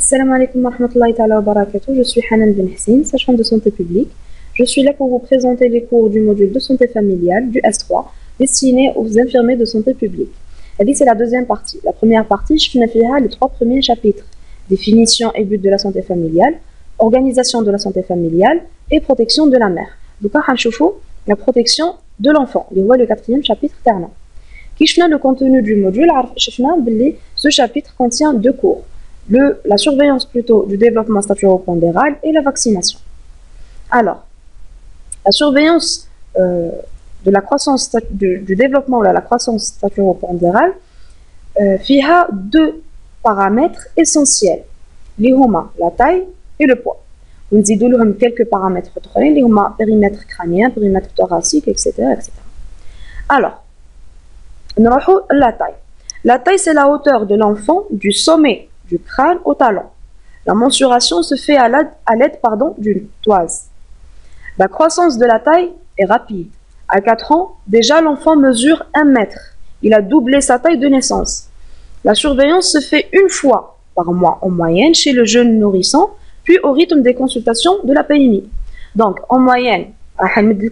Assalamu alaikum wa rahmatullahi ta'ala wa barakatuh. Je suis Hanan Ben Hsine, sage-femme de santé publique. Je suis là pour vous présenter les cours du module de santé familiale du S3 destiné aux infirmiers de santé publique. Et c'est la deuxième partie. La première partie, je finis les 3 premiers chapitres. Définition et but de la santé familiale, organisation de la santé familiale et protection de la mère. Donc, on va la protection de l'enfant. On voit le 4e chapitre terminant. Qui le contenu du module, ce chapitre contient 2 cours. La surveillance plutôt du développement staturopondéral et la vaccination. Alors, la surveillance de la croissance du développement ou la croissance staturopondérale a 2 paramètres essentiels. La taille et le poids. On dit quelques paramètres autres, les périmètre crânien, périmètre thoracique, etc. Alors, la taille. La taille, c'est la hauteur de l'enfant du sommet du crâne au talon. La mensuration se fait à l'aide d'une toise. La croissance de la taille est rapide. À 4 ans, déjà l'enfant mesure 1 mètre. Il a doublé sa taille de naissance. La surveillance se fait 1 fois par mois en moyenne chez le jeune nourrisson, puis au rythme des consultations de la PMI. Donc en moyenne,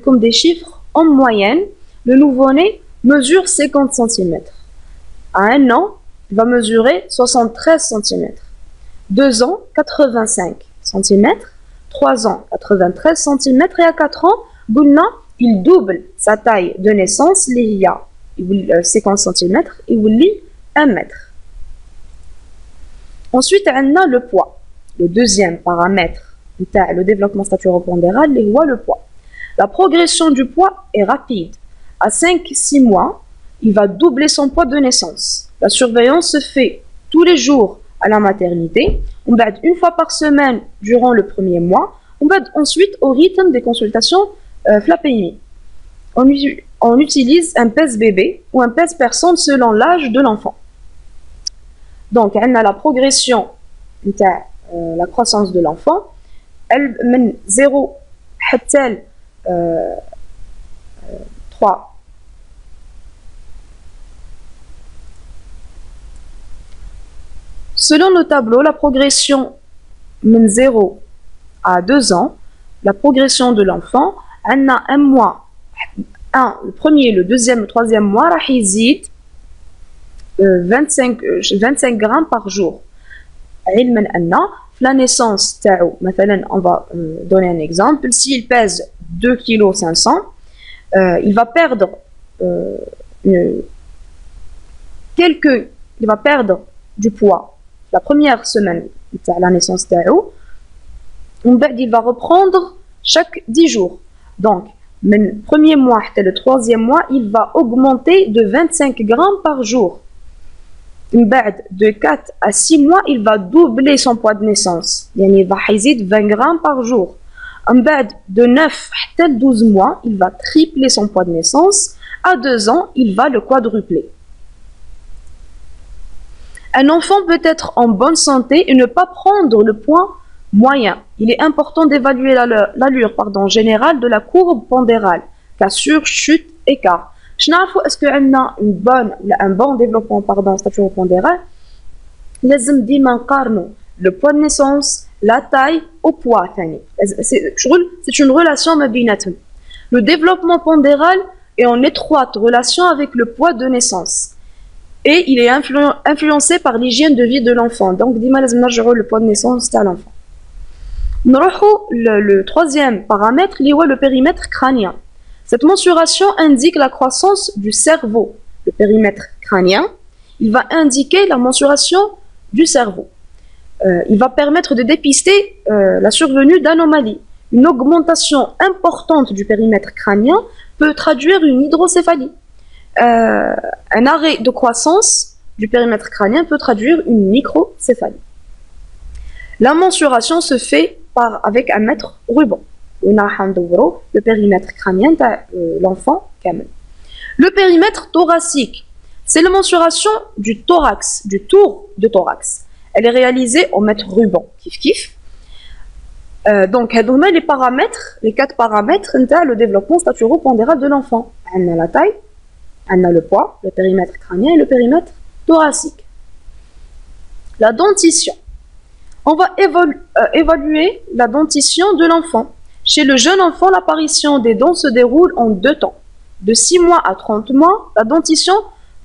comme des chiffres, en moyenne, le nouveau-né mesure 50 cm. À 1 an, il va mesurer 73 cm. 2 ans, 85 cm. 3 ans, 93 cm. Et à 4 ans, il double sa taille de naissance, il y a 50 cm, et il lit 1 mètre. Ensuite, on a le poids. Le deuxième paramètre, le développement staturopondéral, il voit le poids. La progression du poids est rapide. À 5-6 mois, il va doubler son poids de naissance. La surveillance se fait tous les jours à la maternité, on va 1 fois par semaine durant le 1er mois, on va ensuite au rythme des consultations FLAPMI. On utilise un pèse-bébé ou un pèse-personne selon l'âge de l'enfant. Donc, on a la progression de la croissance de l'enfant, elle mène 0 3. Selon le tableau, la progression de 0 à 2 ans, la progression de l'enfant, on a 1 mois, le premier, le deuxième, le troisième mois, il 25 grammes par jour. La naissance, on va donner un exemple, s'il pèse 2,5 kg, il va perdre il va perdre du poids la première semaine de la naissance, il va reprendre chaque 10 jours. Donc, le premier mois et le 3e mois, il va augmenter de 25 grammes par jour. De 4 à 6 mois, il va doubler son poids de naissance. Il va 20 grammes par jour. De 9 à 12 mois, il va tripler son poids de naissance. À 2 ans, il va le quadrupler. Un enfant peut être en bonne santé et ne pas prendre le poids moyen. Il est important d'évaluer l'allure générale de la courbe pondérale, cassure, chute, écart. Est-ce qu'on a un bon développement staturopondéral? Le poids de naissance, la taille au poids. C'est une relation. Le développement pondéral est en étroite relation avec le poids de naissance. Et il est influencé par l'hygiène de vie de l'enfant. Donc, le poids de naissance à l'enfant. Le 3e paramètre, le périmètre crânien. Cette mensuration indique la croissance du cerveau. Le périmètre crânien, il va indiquer la mensuration du cerveau. Il va permettre de dépister la survenue d'anomalies. Une augmentation importante du périmètre crânien peut traduire une hydrocéphalie. Un arrêt de croissance du périmètre crânien peut traduire une microcéphalie. La mensuration se fait avec un mètre ruban. Le périmètre crânien de l'enfant. Le périmètre thoracique, c'est la mensuration du thorax, du tour de thorax. Elle est réalisée au mètre ruban. Donc, les paramètres, les 4 paramètres, le développement staturopondéral de l'enfant. On a la taille, on a le poids, le périmètre crânien et le périmètre thoracique. La dentition. On va évaluer la dentition de l'enfant. Chez le jeune enfant, l'apparition des dents se déroule en 2 temps. De 6 mois à 30 mois, la dentition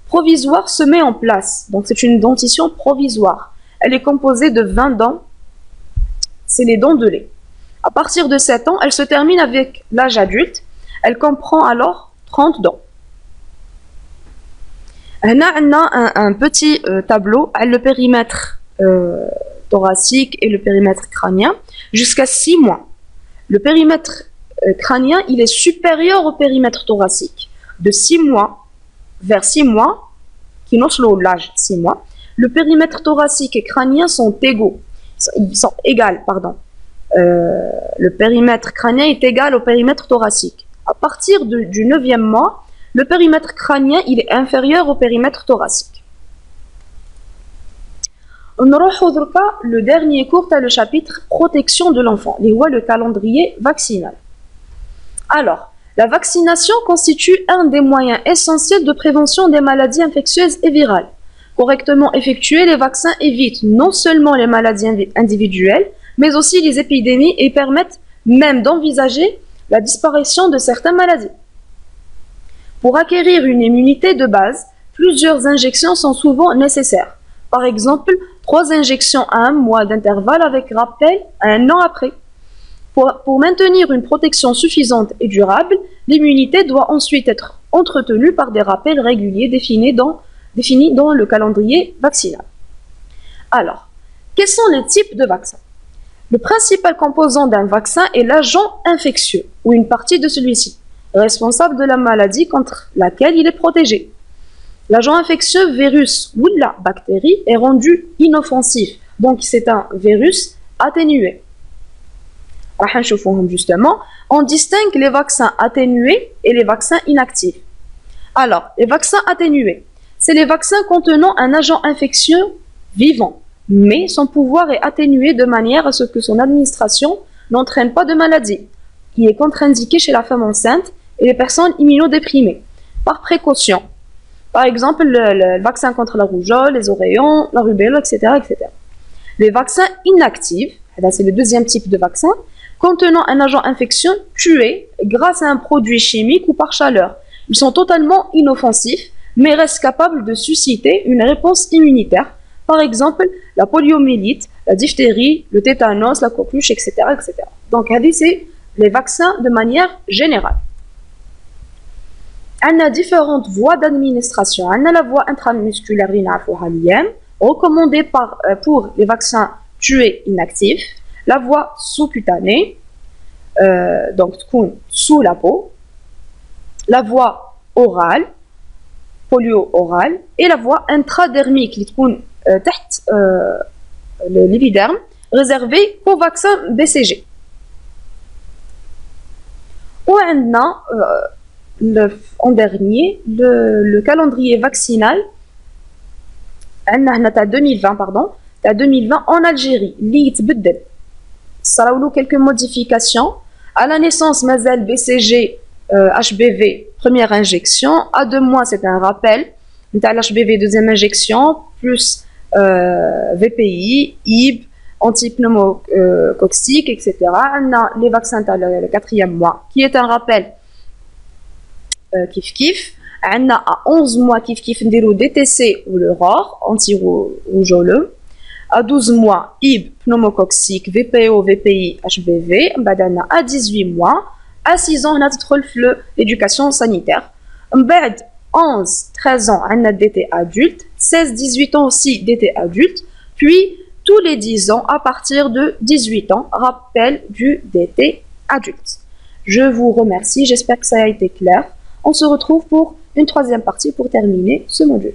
provisoire se met en place. Donc c'est une dentition provisoire. Elle est composée de 20 dents. C'est les dents de lait. À partir de 7 ans, elle se termine avec l'âge adulte. Elle comprend alors 30 dents. On a un petit tableau avec le périmètre thoracique et le périmètre crânien jusqu'à 6 mois. Le périmètre crânien, il est supérieur au périmètre thoracique. De 6 mois vers 6 mois, qui n'ont l'âge 6 mois, le périmètre thoracique et crânien sont égaux. Ils sont égaux, pardon. Le périmètre crânien est égal au périmètre thoracique. À partir du 9e mois, le périmètre crânien il est inférieur au périmètre thoracique. On aura le dernier cours, le chapitre protection de l'enfant, le calendrier vaccinal. Alors, la vaccination constitue un des moyens essentiels de prévention des maladies infectieuses et virales. Correctement effectués, les vaccins évitent non seulement les maladies individuelles, mais aussi les épidémies et permettent même d'envisager la disparition de certaines maladies. Pour acquérir une immunité de base, plusieurs injections sont souvent nécessaires. Par exemple, 3 injections à 1 mois d'intervalle avec rappel à 1 an après. Pour maintenir une protection suffisante et durable, l'immunité doit ensuite être entretenue par des rappels réguliers définis dans le calendrier vaccinal. Alors, quels sont les types de vaccins? Le principal composant d'un vaccin est l'agent infectieux, ou une partie de celui-ci, responsable de la maladie contre laquelle il est protégé. L'agent infectieux, virus ou la bactérie, est rendu inoffensif, donc c'est un virus atténué. Justement, on distingue les vaccins atténués et les vaccins inactifs. Alors, les vaccins atténués, c'est les vaccins contenant un agent infectieux vivant, mais son pouvoir est atténué de manière à ce que son administration n'entraîne pas de maladie, qui est contre-indiqué chez la femme enceinte et les personnes immunodéprimées, par précaution. Par exemple, le vaccin contre la rougeole, les oreillons, la rubéole, etc., etc. Les vaccins inactifs, c'est le deuxième type de vaccin, contenant un agent infectieux tué grâce à un produit chimique ou par chaleur. Ils sont totalement inoffensifs, mais restent capables de susciter une réponse immunitaire. Par exemple, la poliomyélite, la diphtérie, le tétanos, la coqueluche, etc., etc. Donc, c'est les vaccins de manière générale. On a différentes voies d'administration. On a la voie intramusculaire recommandée pour les vaccins tués inactifs, la voie sous-cutanée, donc sous la peau, la voie orale, polio-orale, et la voie intradermique, qui est l'épiderme, réservée aux vaccins BCG. Ou on a en dernier le calendrier vaccinal. On a 2020, pardon, 2020 en Algérie. Ça a eu quelques modifications. À la naissance, Mazel BCG, HBV, première injection. À 2 mois, c'est un rappel. HBV, deuxième injection, plus VPI, IB, antipneumococcique, etc. On a les vaccins le 4e mois, qui est un rappel kif-kif. On a à 11 mois kif-kif, DTC ou le ROR, anti-rougeoleux. À 12 mois, IB, pneumococcique, VPO, VPI, HBV. À 18 mois, à 6 ans, on a l'éducation sanitaire. 11, 13 ans, on a DT adulte. 16, 18 ans aussi, DT adulte. Puis, tous les 10 ans, à partir de 18 ans, rappel du DT adulte. Je vous remercie, j'espère que ça a été clair. On se retrouve pour une 3e partie pour terminer ce module.